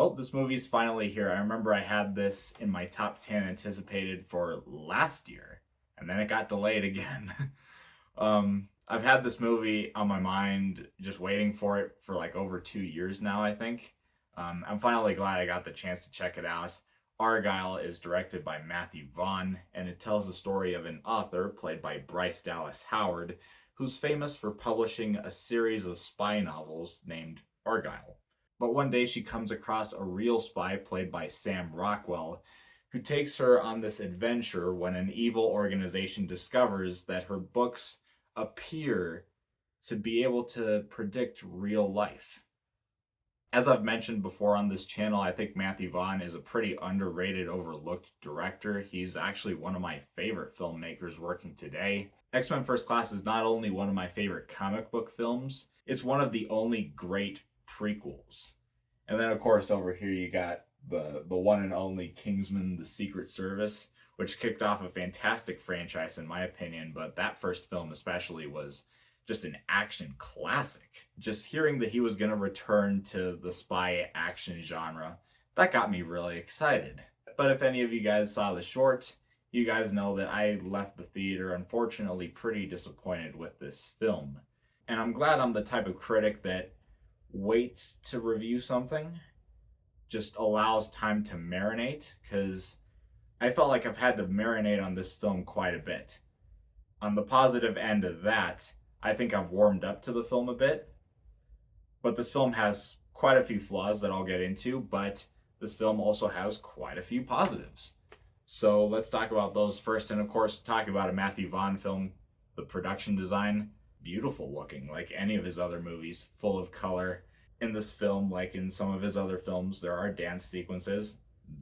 Well, this movie's finally here. I remember I had this in my top 10 anticipated for last year, and then it got delayed again. I've had this movie on my mind, just waiting for it for like over 2 years now, I think. I'm finally glad I got the chance to check it out. Argylle is directed by Matthew Vaughn, and it tells the story of an author, played by Bryce Dallas Howard, who's famous for publishing a series of spy novels named Argylle. But one day she comes across a real spy played by Sam Rockwell, who takes her on this adventure when an evil organization discovers that her books appear to be able to predict real life. As I've mentioned before on this channel, I think Matthew Vaughn is a pretty underrated, overlooked director. He's actually one of my favorite filmmakers working today. X-Men First Class is not only one of my favorite comic book films, it's one of the only great prequels. And then, of course, over here you got the one and only Kingsman: The Secret Service, which kicked off a fantastic franchise in my opinion, but that first film especially was just an action classic. Just hearing that he was going to return to the spy action genre, that got me really excited. But if any of you guys saw the short, you guys know that I left the theater unfortunately pretty disappointed with this film. And I'm glad I'm the type of critic that waits to review something, just allows time to marinate, because I felt like I've had to marinate on this film quite a bit. On the positive end of that, I think I've warmed up to the film a bit, but this film has quite a few flaws that I'll get into, but this film also has quite a few positives. So let's talk about those first, and of course, talk about a Matthew Vaughn film, the production design, beautiful looking, like any of his other movies, full of color. In this film, like in some of his other films, there are dance sequences.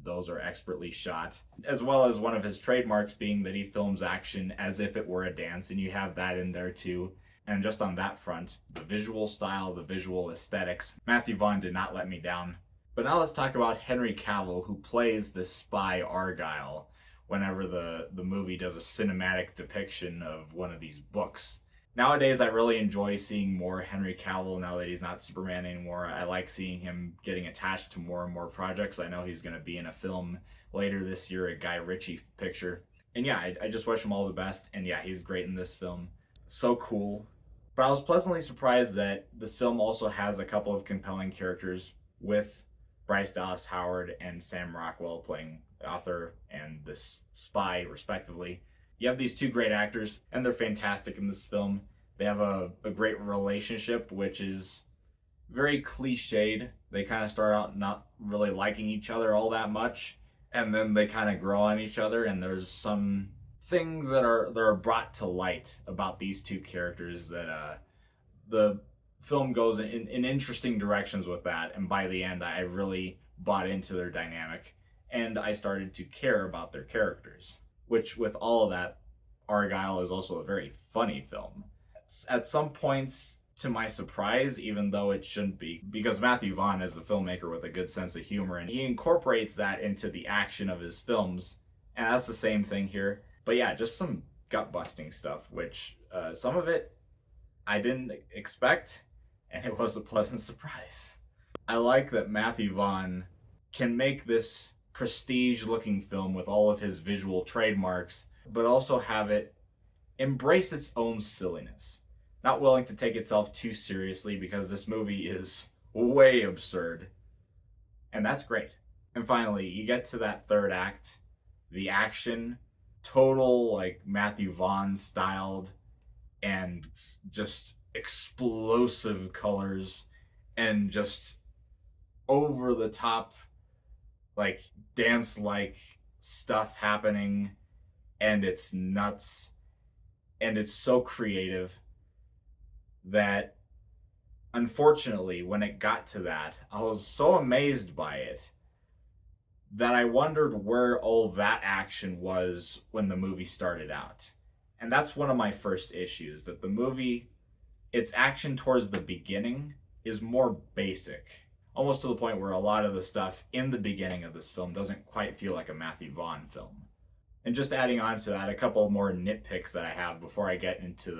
Those are expertly shot, as well as one of his trademarks being that he films action as if it were a dance, and you have that in there too. And just on that front, the visual style, the visual aesthetics, Matthew Vaughn did not let me down. But now let's talk about Henry Cavill, who plays the spy Argylle whenever the movie does a cinematic depiction of one of these books. Nowadays, I really enjoy seeing more Henry Cavill now that he's not Superman anymore. I like seeing him getting attached to more and more projects. I know he's going to be in a film later this year, a Guy Ritchie picture. And yeah, I just wish him all the best. And yeah, he's great in this film. So cool. But I was pleasantly surprised that this film also has a couple of compelling characters, with Bryce Dallas Howard and Sam Rockwell playing the author and this spy, respectively. You have these two great actors, and they're fantastic in this film. They have a great relationship, which is very cliched. They kind of start out not really liking each other all that much, and then they kind of grow on each other, and there's some things that are brought to light about these two characters that the film goes in interesting directions with that, and by the end I really bought into their dynamic, and I started to care about their characters. Which, with all of that, Argylle is also a very funny film. At some points, to my surprise, even though it shouldn't be, because Matthew Vaughn is a filmmaker with a good sense of humor, and he incorporates that into the action of his films, and that's the same thing here. But yeah, just some gut-busting stuff, which some of it I didn't expect, and it was a pleasant surprise. I like that Matthew Vaughn can make this prestige-looking film with all of his visual trademarks, but also have it embrace its own silliness. Not willing to take itself too seriously, because this movie is way absurd. And that's great. And finally, you get to that third act, the action, total like Matthew Vaughn styled, and just explosive colors, and just over the top, like dance like stuff happening, and it's nuts, and it's so creative that unfortunately when it got to that, I was so amazed by it that I wondered where all that action was when the movie started out. And that's one of my first issues, that the movie, its action towards the beginning is more basic, almost to the point where a lot of the stuff in the beginning of this film doesn't quite feel like a Matthew Vaughn film. And just adding on to that, a couple more nitpicks that I have before I get into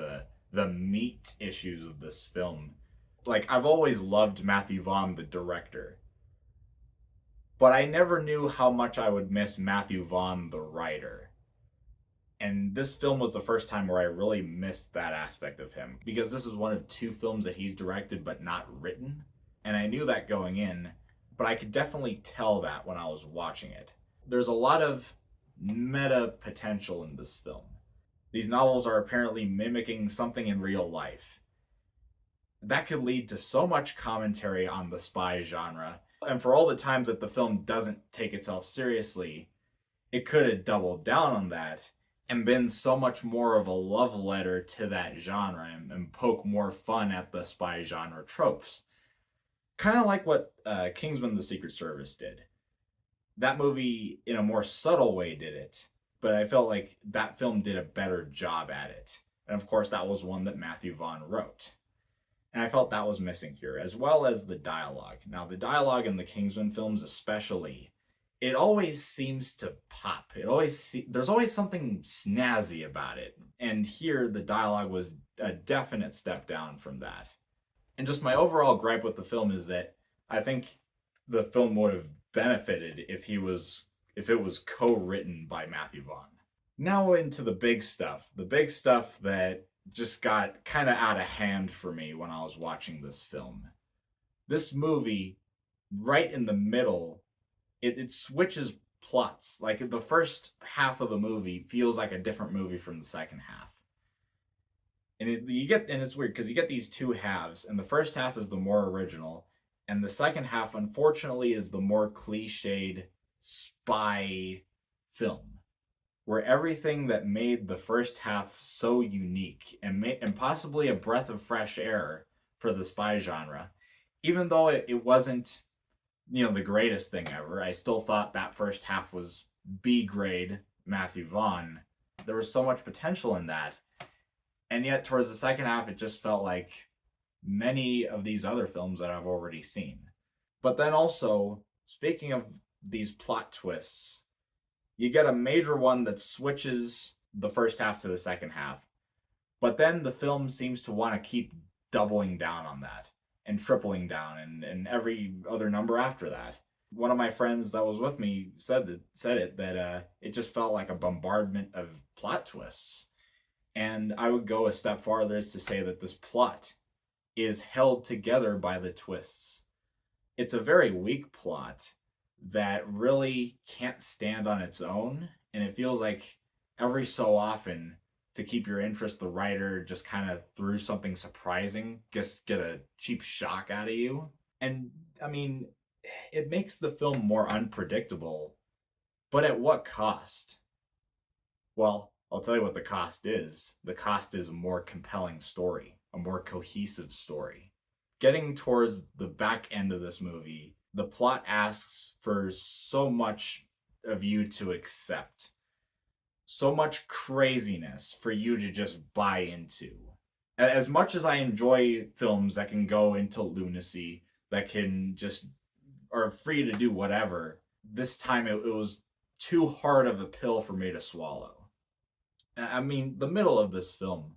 the meat issues of this film. Like, I've always loved Matthew Vaughn, the director. but I never knew how much I would miss Matthew Vaughn, the writer. And this film was the first time where I really missed that aspect of him, because this is one of two films that he's directed but not written. And I knew that going in, but I could definitely tell that when I was watching it. There's a lot of meta potential in this film. These novels are apparently mimicking something in real life. That could lead to so much commentary on the spy genre. And for all the times that the film doesn't take itself seriously, it could have doubled down on that and been so much more of a love letter to that genre and poke more fun at the spy genre tropes. Kind of like what Kingsman: The Secret Service did. That movie, in a more subtle way, did it, but I felt like that film did a better job at it. And of course, that was one that Matthew Vaughn wrote. And I felt that was missing here, as well as the dialogue. Now, the dialogue in the Kingsman films especially, it always seems to pop. There's always something snazzy about it. And here, the dialogue was a definite step down from that. And just my overall gripe with the film is that I think the film would have benefited if it was co-written by Matthew Vaughn. Now into the big stuff. The big stuff that just got kind of out of hand for me when I was watching this film. This movie, right in the middle, it switches plots. Like the first half of the movie feels like a different movie from the second half. And it's weird because you get these two halves, and the first half is the more original, and the second half, unfortunately, is the more cliched spy film, where everything that made the first half so unique and possibly a breath of fresh air for the spy genre, even though it wasn't, the greatest thing ever, I still thought that first half was B grade Matthew Vaughn. There was so much potential in that, and yet towards the second half, it just felt like many of these other films that I've already seen. But then also, speaking of these plot twists, you get a major one that switches the first half to the second half, but then the film seems to want to keep doubling down on that and tripling down and every other number after that. One of my friends that was with me said that it just felt like a bombardment of plot twists. And I would go a step farther as to say that this plot is held together by the twists. It's a very weak plot that really can't stand on its own, and it feels like every so often, to keep your interest, the writer just kind of threw something surprising, just get a cheap shock out of you. And I mean, it makes the film more unpredictable, but at what cost? Well, I'll tell you what the cost is. The cost is a more compelling story, a more cohesive story. Getting towards the back end of this movie, the plot asks for so much of you to accept. So much craziness for you to just buy into. As much as I enjoy films that can go into lunacy, that can just are free to do whatever, this time it was too hard of a pill for me to swallow. I mean, the middle of this film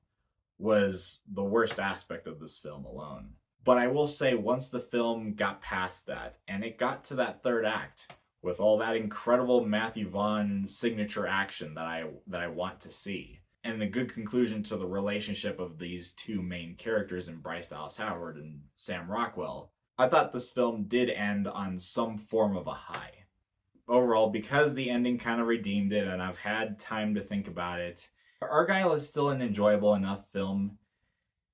was the worst aspect of this film alone. But I will say, once the film got past that, and it got to that third act, with all that incredible Matthew Vaughn signature action that I want to see, and the good conclusion to the relationship of these two main characters in Bryce Dallas Howard and Sam Rockwell, I thought this film did end on some form of a high. Overall, because the ending kind of redeemed it and I've had time to think about it, Argylle is still an enjoyable enough film,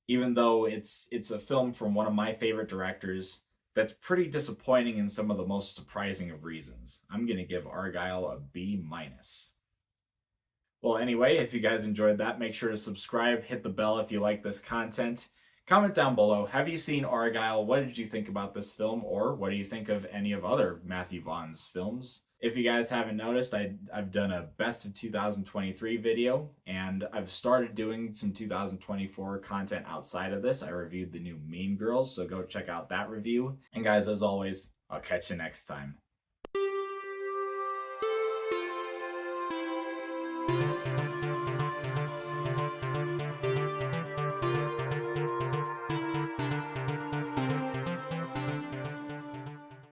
even though it's a film from one of my favorite directors that's pretty disappointing in some of the most surprising of reasons. I'm going to give Argylle a B-. Well, anyway, if you guys enjoyed that, make sure to subscribe, hit the bell if you like this content. Comment down below, have you seen Argylle? What did you think about this film? Or what do you think of any of other Matthew Vaughn's films? If you guys haven't noticed, I've done a best of 2023 video, and I've started doing some 2024 content outside of this. I reviewed the new Mean Girls, so go check out that review. And guys, as always, I'll catch you next time.